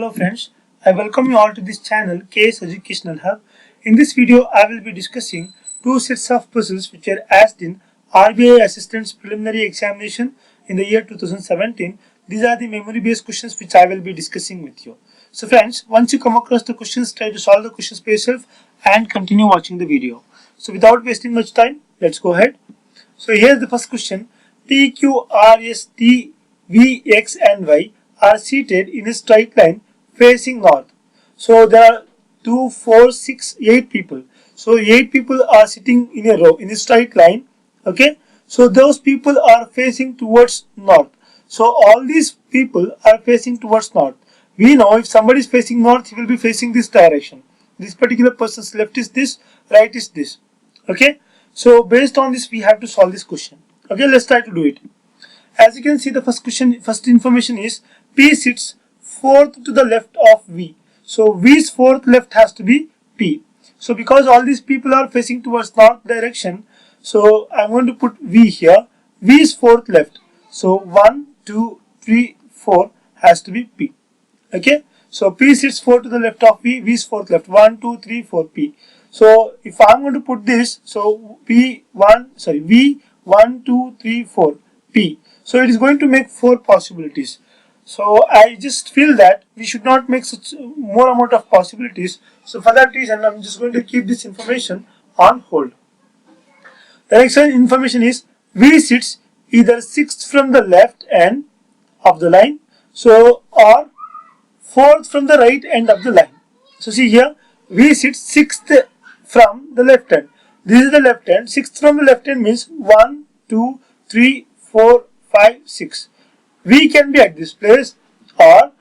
Hello friends, I welcome you all to this channel KS Educational Hub. In this video, I will be discussing two sets of puzzles which were asked in RBI Assistant's Preliminary Examination in the year 2017. These are the memory based questions which I will be discussing with you. So friends, once you come across the questions, try to solve the questions by yourself and continue watching the video. So without wasting much time, let's go ahead. So here's the first question. P, Q, R, S, T, V, X and Y are seated in a straight line facing north. So there are 2, 4, 6, 8 people. So 8 people are sitting in a row in a straight line. Okay. So those people are facing towards north. So all these people are facing towards north. We know if somebody is facing north, he will be facing this direction. This particular person's left is this, right is this. Okay. So based on this, we have to solve this question. Okay, let's try to do it. As you can see, the first information is P sits fourth to the left of V. So V's fourth left has to be P. So because all these people are facing towards north direction, so I'm going to put V here. V's fourth left. So 1, 2, 3, 4 has to be P. Okay. So P sits fourth to the left of V. V's fourth left. 1, 2, 3, 4 P. So if I'm going to put this, so V 1, 2, 3, 4 P. So it is going to make 4 possibilities. So I just feel that we should not make such more amount of possibilities. So for that reason, I'm just going to keep this information on hold. The next information is V sits either 6th from the left end of the line, so or 4th from the right end of the line. So see here, V sits 6th from the left end. This is the left end. 6th from the left end means 1, 2, 3, 4, 5, 6. V can be at this place, or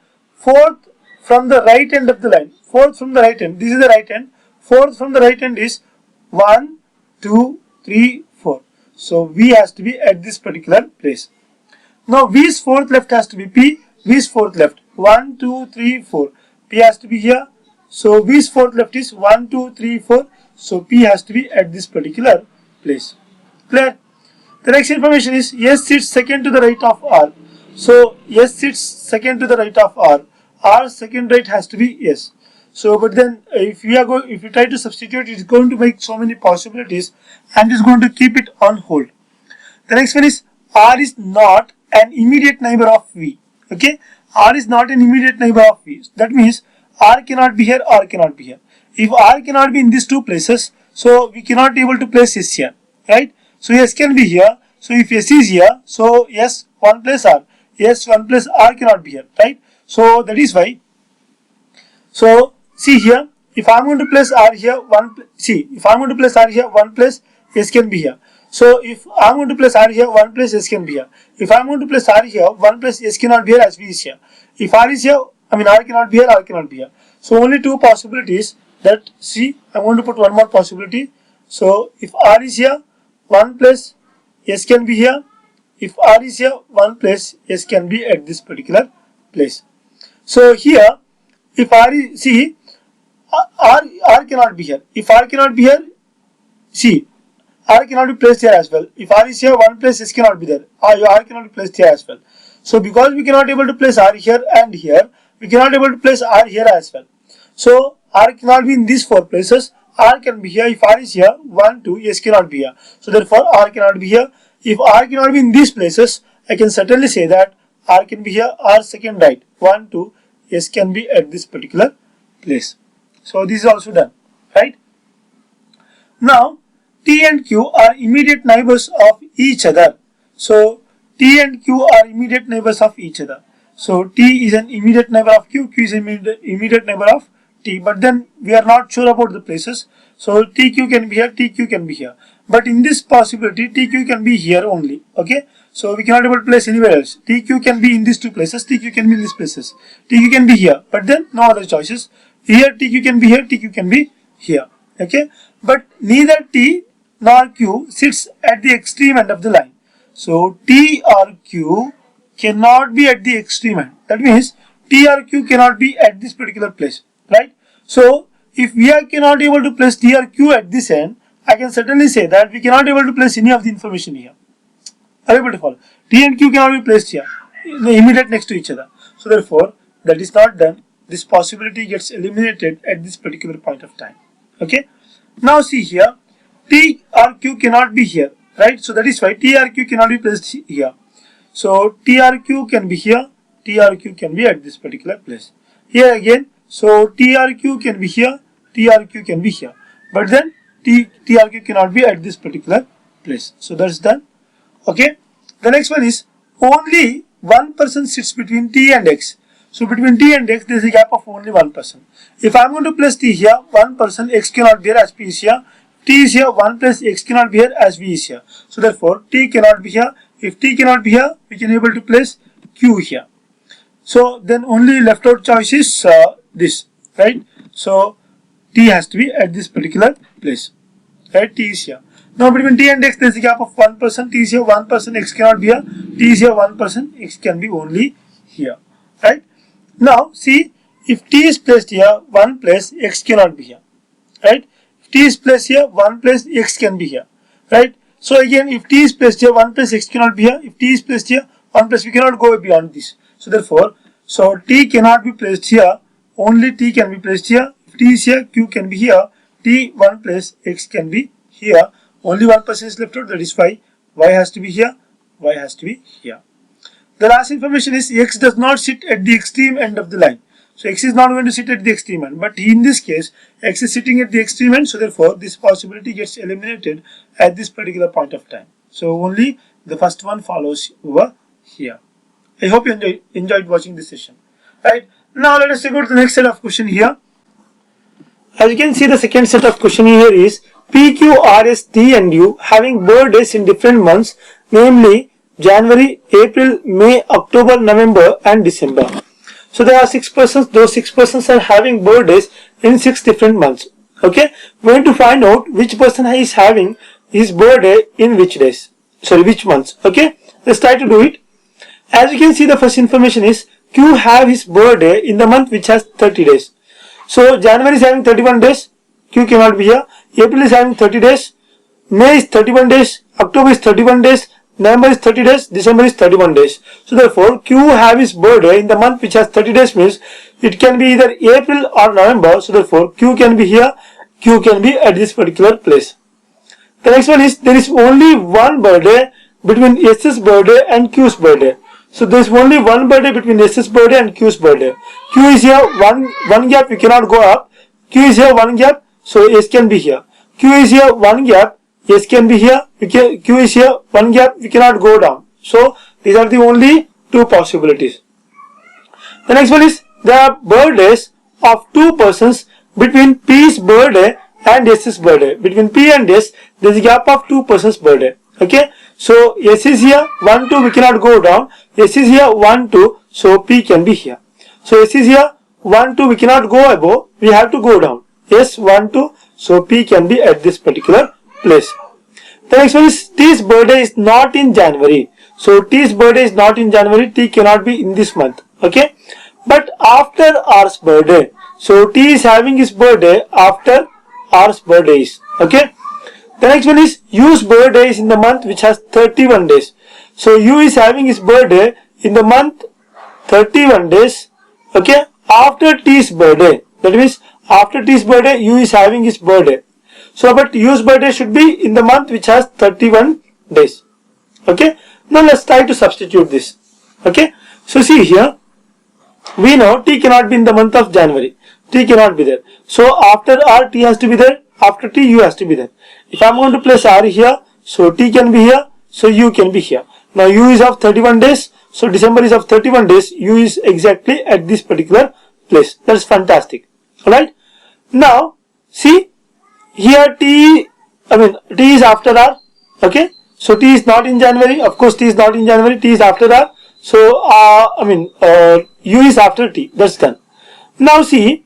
4th from the right end of the line. 4th from the right end. This is the right end. 4th from the right end is 1, 2, 3, 4. So V has to be at this particular place. Now V's fourth left has to be P. V's fourth left. 1, 2, 3, 4. P has to be here. So V's fourth left is 1, 2, 3, 4. So P has to be at this particular place. Clear? The next information is S sits second to the right of R. So S sits second to the right of R. R second right has to be S. So but then if you try to substitute, it's going to make so many possibilities and it's going to keep it on hold. The next one is R is not an immediate neighbor of V. Okay, R is not an immediate neighbor of V. That means R cannot be here, R cannot be here. If R cannot be in these two places, so we cannot be able to place S here, right? So S can be here. So if S is here, so S 1 plus R. S 1 plus R cannot be here, right? So that is why. So see here, if I'm going to place R here, if I'm going to place R here, 1 plus S can be here. So if I'm going to place R here, 1 plus S can be here. If I'm going to place R here, 1 plus S cannot be here as V is here. If R is here, R cannot be here, R cannot be here. So only 2 possibilities. That see, I'm going to put one more possibility. So if R is here, 1 plus S can be here. If R is here, 1 plus S can be at this particular place. So here, if R is, see, R cannot be here. If R cannot be here, see, R cannot be placed here as well. If R is here, 1 plus S cannot be there. R cannot be placed here as well. So because we cannot able to place R here and here, we cannot able to place R here as well. So R cannot be in these 4 places. R can be here. If R is here, 1, 2, S cannot be here. So therefore R cannot be here. If R cannot be in these places, I can certainly say that R can be here, R second right. 1, 2, S can be at this particular place. So this is also done, right? Now T and Q are immediate neighbors of each other. So T and Q are immediate neighbors of each other. So T is an immediate neighbor of Q, Q is an immediate neighbor of T, but then we are not sure about the places. So TQ can be here, TQ can be here. But in this possibility, TQ can be here only. Okay. So we cannot able to place anywhere else. TQ can be in these 2 places, TQ can be in these places. TQ can be here, but then no other choices. Here TQ can be here, TQ can be here. Okay. But neither T nor Q sits at the extreme end of the line. So T or Q cannot be at the extreme end. That means T or Q cannot be at this particular place, right? So if we cannot able to place T or Q at this end, I can certainly say that we cannot able to place any of the information here. Are you able to follow? T and Q cannot be placed here, immediate next to each other. So therefore, that is not done. this possibility gets eliminated at this particular point of time. Okay. Now see here, T or Q cannot be here, right? So that is why T or Q cannot be placed here. So T or Q can be here, T or Q can be at this particular place. Here again, so T or Q can be here, T or Q can be here. But then T or Q cannot be at this particular place. So that's done. Okay. The next one is only one person sits between T and X. So between T and X there is a gap of only one person. If I am going to place T here, one person, X cannot be here as P is here. T is here, 1 plus X cannot be here as V is here. So therefore T cannot be here. If T cannot be here, we can able to place Q here. So then only left out choice is this, right? So T has to be at this particular place, right? T is here. Now between T and X there is a gap of 1 person. T is here, 1 person, X cannot be here. T is here, 1 person, X can be only here, right? Now see, if T is placed here, 1 place X cannot be here, right? If T is placed here, 1 place X can be here, right? So again, if T is placed here, 1 place X cannot be here. If T is placed here, 1 place, we cannot go beyond this. So therefore, so T cannot be placed here, only T can be placed here. If T is here, Q can be here. T 1 place X can be here. Only 1 person is left out, that is why Y has to be here, Y has to be here. The last information is X does not sit at the extreme end of the line. So X is not going to sit at the extreme end, but in this case X is sitting at the extreme end, so therefore this possibility gets eliminated at this particular point of time. So only the first one follows over here. I hope you enjoyed watching this session. Right, now let us go to the next set of question here. As you can see, the second set of question here is P, Q, R, S, T and U having birthdays in different months, namely January, April, May, October, November and December. So there are 6 persons. Those 6 persons are having birthdays in 6 different months. Okay, we are going to find out which person is having his birthday in which days. Sorry, which months. Okay, let's try to do it. As you can see, the first information is Q have his birthday in the month which has 30 days. So January is having 31 days. Q cannot be here. April is having 30 days. May is 31 days. October is 31 days. November is 30 days, December is 31 days. So therefore, Q have his birthday in the month which has 30 days means it can be either April or November. So therefore, Q can be here, Q can be at this particular place. The next one is there is only one birthday between S's birthday and Q's birthday. So there is only one birthday between S's birthday and Q's birthday. Q is here, one gap, you cannot go up. Q is here, one gap, so S can be here. Q is here, one gap, S can be here, Q is here, one gap, we cannot go down. So these are the only 2 possibilities. The next one is there are birthdays of 2 persons between P's birthday and S's birthday. Between P and S, there is a gap of 2 persons' birthday. Okay, so S is here, 1, 2, we cannot go down. S is here, 1, 2, so P can be here. So S is here, 1, 2, we cannot go above, we have to go down. S, 1, 2, so P can be at this particular place. The next one is T's birthday is not in January. So T's birthday is not in January, T cannot be in this month. Okay, but after R's birthday, so T is having his birthday after R's birthday is. Okay, the next one is U's birthday is in the month which has 31 days. So U is having his birthday in the month 31 days. Okay, after T's birthday, that means after T's birthday, U is having his birthday. So, but U's birthday should be in the month which has 31 days. Okay. Now, let's try to substitute this. Okay. So, see here, we know T cannot be in the month of January. T cannot be there. So, after R, T has to be there. After T, U has to be there. If I am going to place R here, so T can be here. So, U can be here. Now, U is of 31 days. So, December is of 31 days. U is exactly at this particular place. That's fantastic. Alright. Now, see. Here T is after R. Okay, so T is not in January. Of course, T is not in January. T is after R. So U is after T. That's done. Now see,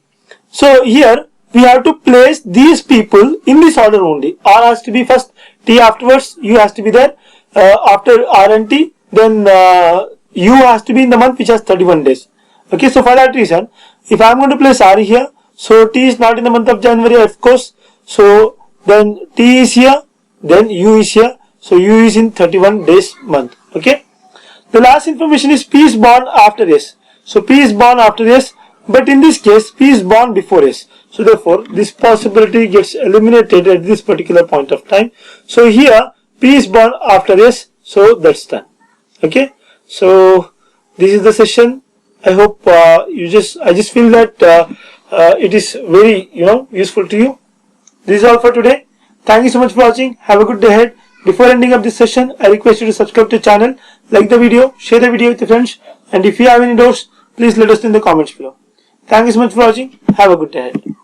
so here we have to place these people in this order only. R has to be first, T afterwards, U has to be there. After R and T, then U has to be in the month which has 31 days. Okay, so for that reason, if I am going to place R here, so T is not in the month of January, of course. So then T is here, then U is here. So U is in 31 days month. Okay. The last information is P is born after S. So P is born after S. But in this case, P is born before S. So therefore, this possibility gets eliminated at this particular point of time. So here, P is born after S. So that's done. Okay. So this is the session. I hope I just feel that it is very useful to you. This is all for today. Thank you so much for watching. Have a good day ahead. Before ending up this session, I request you to subscribe to the channel, like the video, share the video with your friends, and if you have any doubts, please let us know in the comments below. Thank you so much for watching. Have a good day ahead.